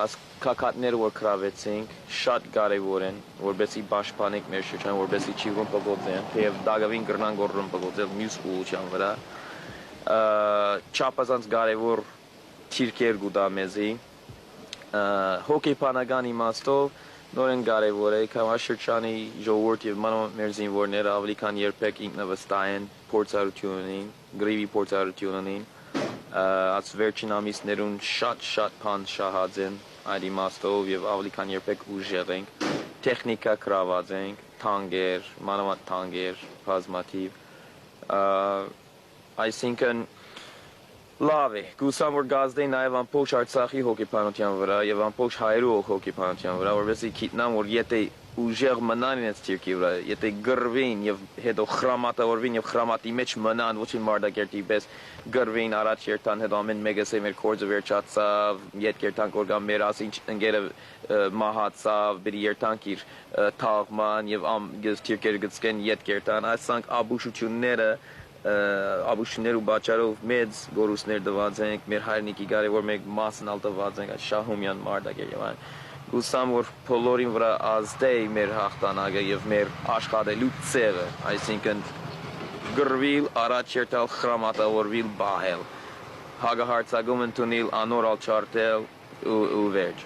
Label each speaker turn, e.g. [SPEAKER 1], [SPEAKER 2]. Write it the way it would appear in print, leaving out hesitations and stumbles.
[SPEAKER 1] Այս կակատները որ կրավեցինք շատ կարևոր են, որովհետեւ պաշտպանենք մեր շրջանը, որովհետեւ չի ռմբկոծեն, թեև դակավին կրնան գոր ռմբկոծել մյուս ուղղության վրա։ Չափազանց կարևոր թիրքեր գուտա մեզի։ Հոկեյբանական իմաստով նորեն կարևոր է, կամաշրջանի ժողովուրդ եւ մանավանդ մեր զինվորները ավելի քան երբեք ինքնավստահ են, փորձառություն ունին, գրիվի փորձառություն ունին։ Այս վերջին ամիսներուն շատ բան շահած են այդ իմաստով եւ ավելի քան երբեք ուժեղ ենք, տեխնիկա գրաված ենք, թանկեր, մանավանդ թանկեր, բազմաթիվ, այսինքն լավ է, գուսամ որ գազդեի նաեւ ամբողջ Արցախի հոգեբանության վրա եւ ամբողջ հայերու հոգեբանության վրա, որովհետեւ գիտնամ որ եթե ուժեղ մնան ինձ թիրքի վրա, եթե գրվին եւ հետո խրամատավորվին եւ խրամատի մեջ մնան ոչ իմ Մարտակերտի պես գրվին առաջ երթան հետո ամեն մեկը մեր կորձը վերջացավ, ետ երթանք որ կամ մեր ասինչ ընկերը մահացավ, բերի երթանք իր թաղման եւ թիրքերը գծկեն ետ երթան, այսանք աբուշություններ ու բաճարով մեծ գորուսներ դված ենք, մեր հայրենիքի կարևոր մեկ մասն ալ դված ենք, այս Շահումյան Մարտակերտ եւ այլն։ Գուսամ որ բոլորին վրա ազդեի մեր հաղթանակը եւ մեր աշխատելու ցեղը, այսինքն գրվիլ, առաջ երթալ, խրամատավորվել, բահել, հագահարցակում ընդունել, անոր ալ չարտել ու վերջ։